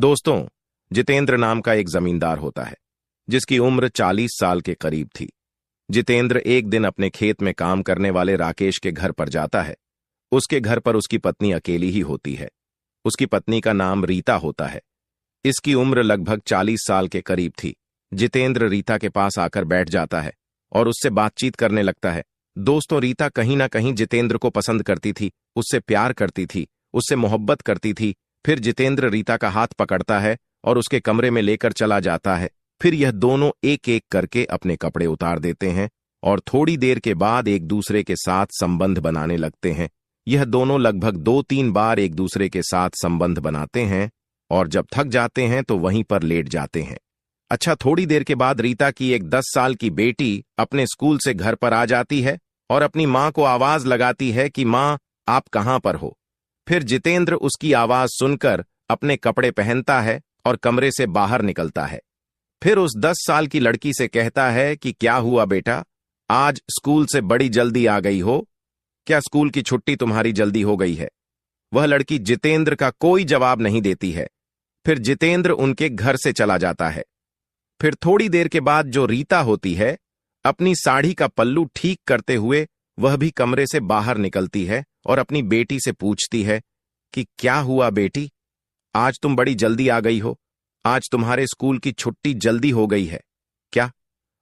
दोस्तों, जितेंद्र नाम का एक जमींदार होता है जिसकी उम्र 40 साल के करीब थी। जितेंद्र एक दिन अपने खेत में काम करने वाले राकेश के घर पर जाता है। उसके घर पर उसकी पत्नी अकेली ही होती है। उसकी पत्नी का नाम रीता होता है। इसकी उम्र लगभग 40 साल के करीब थी। जितेंद्र रीता के पास आकर बैठ जाता है और उससे बातचीत करने लगता है। दोस्तों, रीता कहीं ना कहीं जितेंद्र को पसंद करती थी, उससे प्यार करती थी, उससे मोहब्बत करती थी। फिर जितेंद्र रीता का हाथ पकड़ता है और उसके कमरे में लेकर चला जाता है। फिर यह दोनों एक एक करके अपने कपड़े उतार देते हैं और थोड़ी देर के बाद एक दूसरे के साथ संबंध बनाने लगते हैं। यह दोनों लगभग 2-3 बार एक दूसरे के साथ संबंध बनाते हैं और जब थक जाते हैं तो वहीं पर लेट जाते हैं। अच्छा, थोड़ी देर के बाद रीता की एक 10 साल की बेटी अपने स्कूल से घर पर आ जाती है और अपनी मां को आवाज लगाती है कि मां, आप कहां पर हो। फिर जितेंद्र उसकी आवाज सुनकर अपने कपड़े पहनता है और कमरे से बाहर निकलता है। फिर उस 10 साल की लड़की से कहता है कि क्या हुआ बेटा, आज स्कूल से बड़ी जल्दी आ गई हो, क्या स्कूल की छुट्टी तुम्हारी जल्दी हो गई है। वह लड़की जितेंद्र का कोई जवाब नहीं देती है। फिर जितेंद्र उनके घर से चला जाता है। फिर थोड़ी देर के बाद जो रीता होती है, अपनी साड़ी का पल्लू ठीक करते हुए वह भी कमरे से बाहर निकलती है और अपनी बेटी से पूछती है कि क्या हुआ बेटी, आज तुम बड़ी जल्दी आ गई हो, आज तुम्हारे स्कूल की छुट्टी जल्दी हो गई है क्या।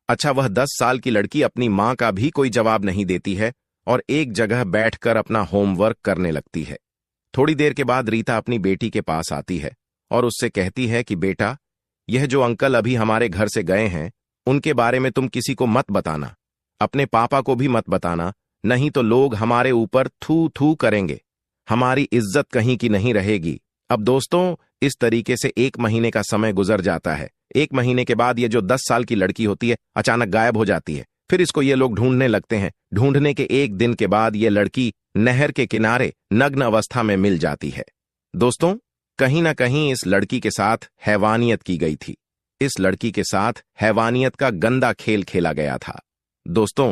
अच्छा, वह 10 साल की लड़की अपनी मां का भी कोई जवाब नहीं देती है और एक जगह बैठकर अपना होमवर्क करने लगती है। थोड़ी देर के बाद रीता अपनी बेटी के पास आती है और उससे कहती है कि बेटा, यह जो अंकल अभी हमारे घर से गए हैं, उनके बारे में तुम किसी को मत बताना, अपने पापा को भी मत बताना, नहीं तो लोग हमारे ऊपर थू थू करेंगे, हमारी इज्जत कहीं की नहीं रहेगी। अब दोस्तों, इस तरीके से 1 महीने का समय गुजर जाता है। 1 महीने के बाद ये जो 10 साल की लड़की होती है अचानक गायब हो जाती है। फिर इसको ये लोग ढूंढने लगते हैं। ढूंढने के 1 दिन के बाद ये लड़की नहर के किनारे नग्न अवस्था में मिल जाती है। दोस्तों, कहीं ना कहीं इस लड़की के साथ हैवानियत की गई थी। इस लड़की के साथ हैवानियत का गंदा खेल खेला गया था। दोस्तों,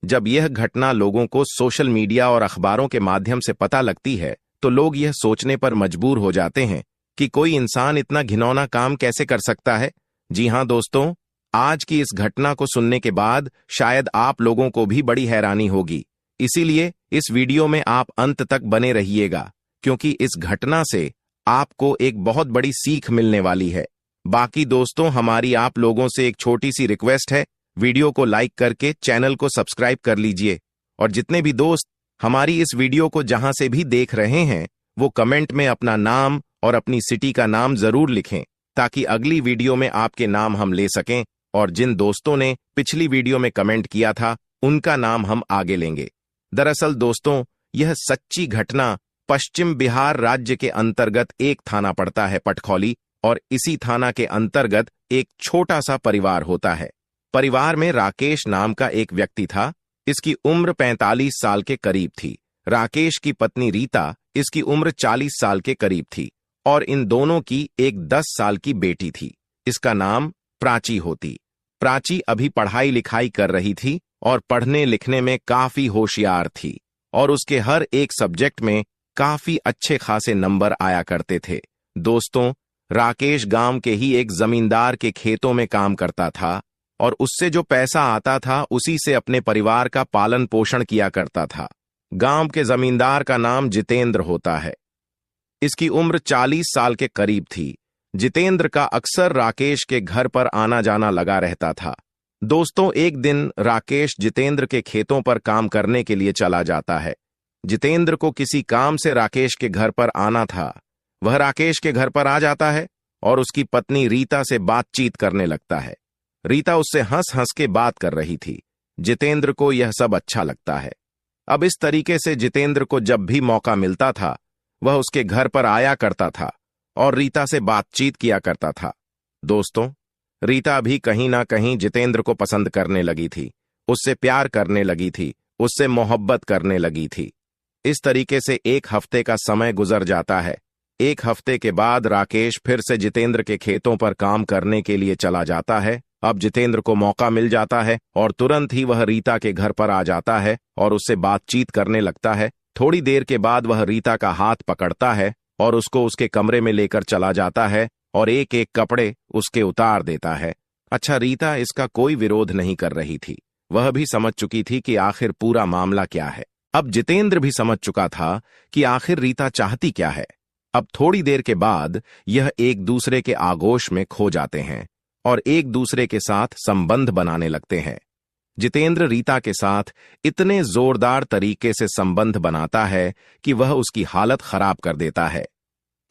जब यह घटना लोगों को सोशल मीडिया और अखबारों के माध्यम से पता लगती है तो लोग यह सोचने पर मजबूर हो जाते हैं कि कोई इंसान इतना घिनौना काम कैसे कर सकता है। जी हां दोस्तों, आज की इस घटना को सुनने के बाद शायद आप लोगों को भी बड़ी हैरानी होगी। इसीलिए इस वीडियो में आप अंत तक बने रहिएगा, क्योंकि इस घटना से आपको एक बहुत बड़ी सीख मिलने वाली है। बाकी दोस्तों, हमारी आप लोगों से एक छोटी सी रिक्वेस्ट है, वीडियो को लाइक करके चैनल को सब्सक्राइब कर लीजिए और जितने भी दोस्त हमारी इस वीडियो को जहां से भी देख रहे हैं वो कमेंट में अपना नाम और अपनी सिटी का नाम जरूर लिखें, ताकि अगली वीडियो में आपके नाम हम ले सकें और जिन दोस्तों ने पिछली वीडियो में कमेंट किया था उनका नाम हम आगे लेंगे। दरअसल दोस्तों, यह सच्ची घटना पश्चिम बिहार राज्य के अंतर्गत एक थाना पड़ता है पटखौली, और इसी थाना के अंतर्गत एक छोटा सा परिवार होता है। परिवार में राकेश नाम का एक व्यक्ति था। इसकी उम्र 45 साल के करीब थी। राकेश की पत्नी रीता, इसकी उम्र 40 साल के करीब थी और इन दोनों की एक 10 साल की बेटी थी। इसका नाम प्राची होती। प्राची अभी पढ़ाई लिखाई कर रही थी और पढ़ने लिखने में काफी होशियार थी और उसके हर एक सब्जेक्ट में काफी अच्छे खासे नंबर आया करते थे। दोस्तों, राकेश गांव के ही एक जमींदार के खेतों में काम करता था और उससे जो पैसा आता था उसी से अपने परिवार का पालन पोषण किया करता था। गांव के जमींदार का नाम जितेंद्र होता है। इसकी उम्र 40 साल के करीब थी। जितेंद्र का अक्सर राकेश के घर पर आना जाना लगा रहता था। दोस्तों, एक दिन राकेश जितेंद्र के खेतों पर काम करने के लिए चला जाता है। जितेंद्र को किसी काम से राकेश के घर पर आना था। वह राकेश के घर पर आ जाता है और उसकी पत्नी रीता से बातचीत करने लगता है। रीता उससे हंस हंस के बात कर रही थी। जितेंद्र को यह सब अच्छा लगता है। अब इस तरीके से जितेंद्र को जब भी मौका मिलता था वह उसके घर पर आया करता था और रीता से बातचीत किया करता था। दोस्तों, रीता भी कहीं ना कहीं जितेंद्र को पसंद करने लगी थी, उससे प्यार करने लगी थी, उससे मोहब्बत करने लगी थी। इस तरीके से 1 हफ्ते का समय गुजर जाता है। 1 हफ्ते के बाद राकेश फिर से जितेंद्र के खेतों पर काम करने के लिए चला जाता है। अब जितेंद्र को मौका मिल जाता है और तुरंत ही वह रीता के घर पर आ जाता है और उससे बातचीत करने लगता है। थोड़ी देर के बाद वह रीता का हाथ पकड़ता है और उसको उसके कमरे में लेकर चला जाता है और एक एक कपड़े उसके उतार देता है। अच्छा, रीता इसका कोई विरोध नहीं कर रही थी। वह भी समझ चुकी थी कि आखिर पूरा मामला क्या है। अब जितेंद्र भी समझ चुका था कि आखिर रीता चाहती क्या है। अब थोड़ी देर के बाद यह एक दूसरे के आगोश में खो जाते हैं और एक दूसरे के साथ संबंध बनाने लगते हैं। जितेंद्र रीता के साथ इतने जोरदार तरीके से संबंध बनाता है कि वह उसकी हालत खराब कर देता है।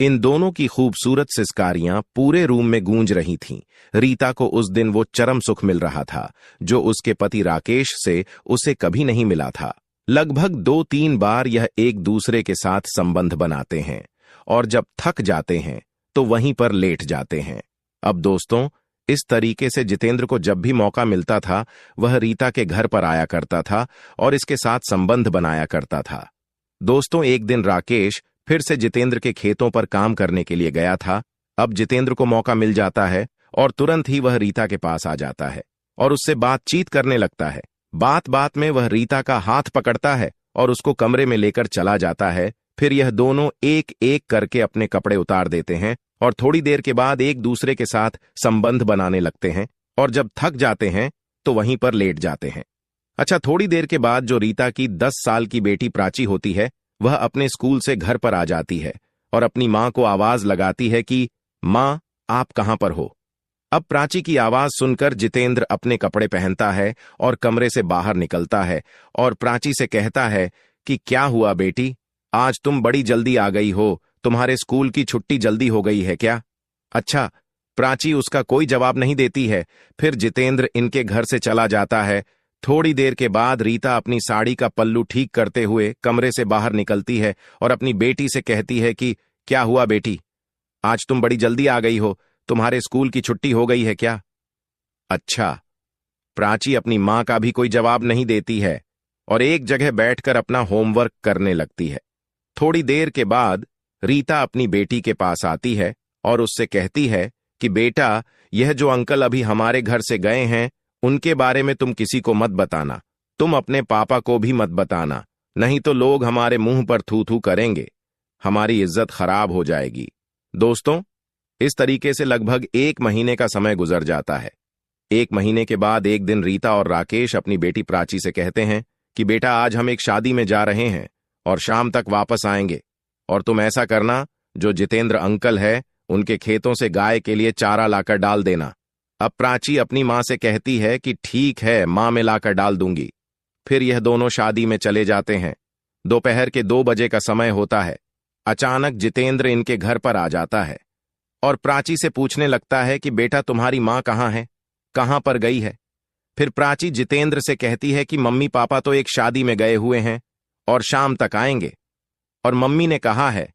इन दोनों की खूबसूरत सिसकारियां पूरे रूम में गूंज रही थीं। रीता को उस दिन वो चरम सुख मिल रहा था जो उसके पति राकेश से उसे कभी नहीं मिला था। लगभग 2-3 बार यह एक दूसरे के साथ संबंध बनाते हैं और जब थक जाते हैं तो वहीं पर लेट जाते हैं। अब दोस्तों, इस तरीके से जितेंद्र को जब भी मौका मिलता था वह रीता के घर पर आया करता था और इसके साथ संबंध बनाया करता था। दोस्तों, एक दिन राकेश फिर से जितेंद्र के खेतों पर काम करने के लिए गया था। अब जितेंद्र को मौका मिल जाता है और तुरंत ही वह रीता के पास आ जाता है और उससे बातचीत करने लगता है। बात बात में वह रीता का हाथ पकड़ता है और उसको कमरे में लेकर चला जाता है। फिर यह दोनों एक एक करके अपने कपड़े उतार देते हैं और थोड़ी देर के बाद एक दूसरे के साथ संबंध बनाने लगते हैं और जब थक जाते हैं तो वहीं पर लेट जाते हैं। अच्छा, थोड़ी देर के बाद जो रीता की 10 साल की बेटी प्राची होती है वह अपने स्कूल से घर पर आ जाती है और अपनी मां को आवाज लगाती है कि मां, आप कहां पर हो। अब प्राची की आवाज सुनकर जितेंद्र अपने कपड़े पहनता है और कमरे से बाहर निकलता है और प्राची से कहता है कि क्या हुआ बेटी, आज तुम बड़ी जल्दी आ गई हो, तुम्हारे स्कूल की छुट्टी जल्दी हो गई है क्या। अच्छा, प्राची उसका कोई जवाब नहीं देती है। फिर जितेंद्र इनके घर से चला जाता है। थोड़ी देर के बाद रीता अपनी साड़ी का पल्लू ठीक करते हुए कमरे से बाहर निकलती है और अपनी बेटी से कहती है कि क्या हुआ बेटी, आज तुम बड़ी जल्दी आ गई हो, तुम्हारे स्कूल की छुट्टी हो गई है क्या। अच्छा, प्राची अपनी मां का भी कोई जवाब नहीं देती है और एक जगह बैठकर अपना होमवर्क करने लगती है। थोड़ी देर के बाद रीता अपनी बेटी के पास आती है और उससे कहती है कि बेटा, यह जो अंकल अभी हमारे घर से गए हैं उनके बारे में तुम किसी को मत बताना, तुम अपने पापा को भी मत बताना, नहीं तो लोग हमारे मुंह पर थू थू करेंगे, हमारी इज्जत खराब हो जाएगी। दोस्तों, इस तरीके से लगभग 1 महीने का समय गुजर जाता है। 1 महीने के बाद एक दिन रीता और राकेश अपनी बेटी प्राची से कहते हैं कि बेटा, आज हम एक शादी में जा रहे हैं और शाम तक वापस आएंगे और तुम ऐसा करना, जो जितेंद्र अंकल है उनके खेतों से गाय के लिए चारा लाकर डाल देना। अब प्राची अपनी मां से कहती है कि ठीक है मां, मैं लाकर डाल दूंगी। फिर यह दोनों शादी में चले जाते हैं। दोपहर के 2 बजे का समय होता है। अचानक जितेंद्र इनके घर पर आ जाता है और प्राची से पूछने लगता है कि बेटा, तुम्हारी मां कहाँ है, कहां पर गई है। फिर प्राची जितेंद्र से कहती है कि मम्मी पापा तो एक शादी में गए हुए हैं और शाम तक आएंगे, और मम्मी ने कहा है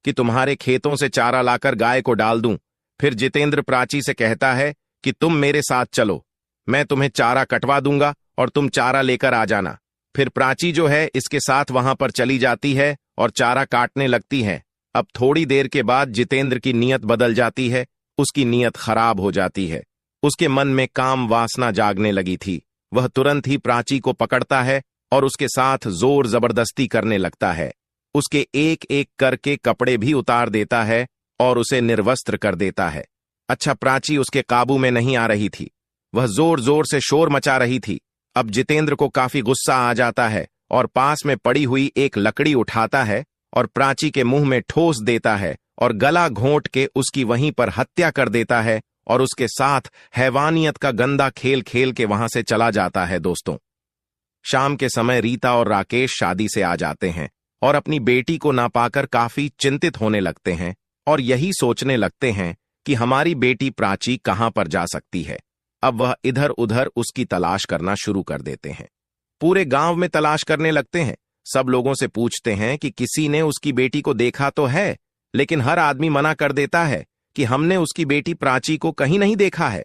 कि तुम्हारे खेतों से चारा लाकर गाय को डाल दूं। फिर जितेंद्र प्राची से कहता है कि तुम मेरे साथ चलो, मैं तुम्हें चारा कटवा दूंगा और तुम चारा लेकर आ जाना। फिर प्राची जो है इसके साथ वहां पर चली जाती है और चारा काटने लगती है। अब थोड़ी देर के बाद जितेंद्र की नीयत बदल जाती है, उसकी नीयत खराब हो जाती है। उसके मन में काम वासना जागने लगी थी। वह तुरंत ही प्राची को पकड़ता है और उसके साथ जोर जबरदस्ती करने लगता है। उसके एक एक करके कपड़े भी उतार देता है और उसे निर्वस्त्र कर देता है। अच्छा, प्राची उसके काबू में नहीं आ रही थी। वह जोर जोर से शोर मचा रही थी। अब जितेंद्र को काफी गुस्सा आ जाता है और पास में पड़ी हुई एक लकड़ी उठाता है और प्राची के मुंह में ठोस देता है और गला घोंट के उसकी वहीं पर हत्या कर देता है और उसके साथ हैवानियत का गंदा खेल खेल के वहां से चला जाता है। दोस्तों, शाम के समय रीता और राकेश शादी से आ जाते हैं और अपनी बेटी को ना पाकर काफी चिंतित होने लगते हैं और यही सोचने लगते हैं कि हमारी बेटी प्राची कहां पर जा सकती है। अब वह इधर उधर उसकी तलाश करना शुरू कर देते हैं। पूरे गांव में तलाश करने लगते हैं। सब लोगों से पूछते हैं कि किसी ने उसकी बेटी को देखा तो है, लेकिन हर आदमी मना कर देता है कि हमने उसकी बेटी प्राची को कहीं नहीं देखा है।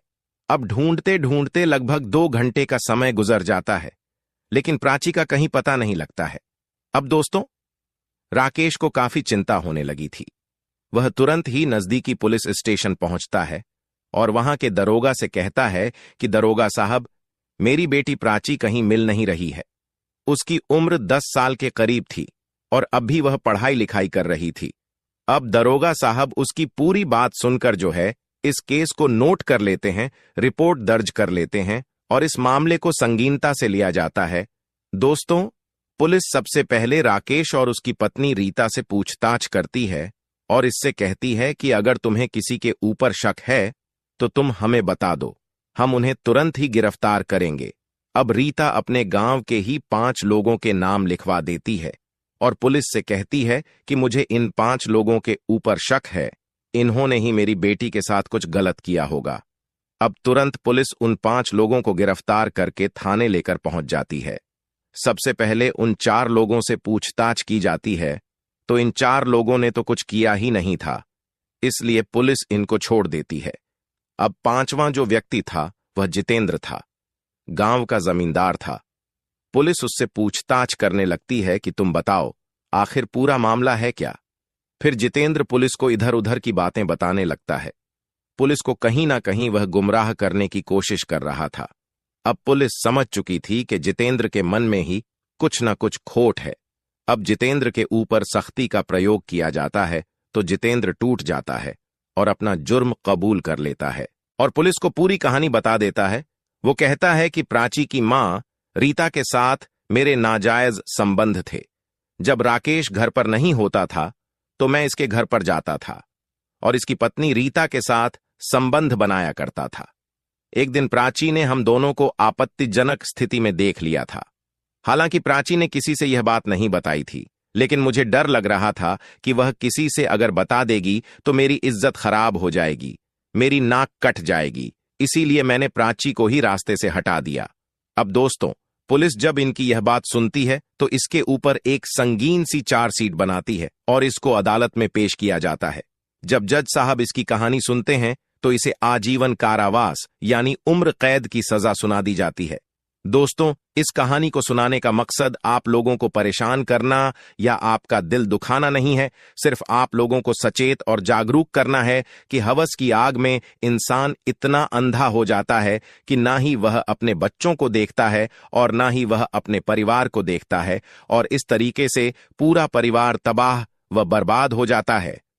अब ढूंढते ढूंढते लगभग 2 घंटे का समय गुजर जाता है, लेकिन प्राची का कहीं पता नहीं लगता है। अब दोस्तों, राकेश को काफी चिंता होने लगी थी। वह तुरंत ही नजदीकी पुलिस स्टेशन पहुंचता है और वहां के दरोगा से कहता है कि दरोगा साहब, मेरी बेटी प्राची कहीं मिल नहीं रही है। उसकी उम्र 10 साल के करीब थी और अब भी वह पढ़ाई लिखाई कर रही थी। अब दरोगा साहब उसकी पूरी बात सुनकर जो है इस केस को नोट कर लेते हैं, रिपोर्ट दर्ज कर लेते हैं और इस मामले को संगीनता से लिया जाता है। दोस्तों, पुलिस सबसे पहले राकेश और उसकी पत्नी रीता से पूछताछ करती है और इससे कहती है कि अगर तुम्हें किसी के ऊपर शक है तो तुम हमें बता दो, हम उन्हें तुरंत ही गिरफ्तार करेंगे। अब रीता अपने गांव के ही 5 लोगों के नाम लिखवा देती है और पुलिस से कहती है कि मुझे इन 5 लोगों के ऊपर शक है, इन्होंने ही मेरी बेटी के साथ कुछ गलत किया होगा। अब तुरंत पुलिस उन 5 लोगों को गिरफ्तार करके थाने लेकर पहुंच जाती है। सबसे पहले उन 4 लोगों से पूछताछ की जाती है तो इन 4 लोगों ने तो कुछ किया ही नहीं था, इसलिए पुलिस इनको छोड़ देती है। अब 5वां जो व्यक्ति था वह जितेंद्र था, गांव का जमींदार था। पुलिस उससे पूछताछ करने लगती है कि तुम बताओ आखिर पूरा मामला है क्या। फिर जितेंद्र पुलिस को इधर उधर की बातें बताने लगता है। पुलिस को कहीं ना कहीं वह गुमराह करने की कोशिश कर रहा था। अब पुलिस समझ चुकी थी कि जितेंद्र के मन में ही कुछ न कुछ खोट है। अब जितेंद्र के ऊपर सख्ती का प्रयोग किया जाता है तो जितेंद्र टूट जाता है और अपना जुर्म कबूल कर लेता है और पुलिस को पूरी कहानी बता देता है। वो कहता है कि प्राची की मां रीता के साथ मेरे नाजायज संबंध थे। जब राकेश घर पर नहीं होता था तो मैं इसके घर पर जाता था और इसकी पत्नी रीता के साथ संबंध बनाया करता था। एक दिन प्राची ने हम दोनों को आपत्तिजनक स्थिति में देख लिया था। हालांकि प्राची ने किसी से यह बात नहीं बताई थी, लेकिन मुझे डर लग रहा था कि वह किसी से अगर बता देगी तो मेरी इज्जत खराब हो जाएगी, मेरी नाक कट जाएगी। इसीलिए मैंने प्राची को ही रास्ते से हटा दिया। अब दोस्तों, पुलिस जब इनकी यह बात सुनती है तो इसके ऊपर एक संगीन सी चार्जशीट बनाती है और इसको अदालत में पेश किया जाता है। जब जज साहब इसकी कहानी सुनते हैं तो इसे आजीवन कारावास यानी उम्र कैद की सजा सुना दी जाती है। दोस्तों, इस कहानी को सुनाने का मकसद आप लोगों को परेशान करना या आपका दिल दुखाना नहीं है, सिर्फ आप लोगों को सचेत और जागरूक करना है कि हवस की आग में इंसान इतना अंधा हो जाता है कि ना ही वह अपने बच्चों को देखता है और ना ही वह अपने परिवार को देखता है और इस तरीके से पूरा परिवार तबाह व बर्बाद हो जाता है।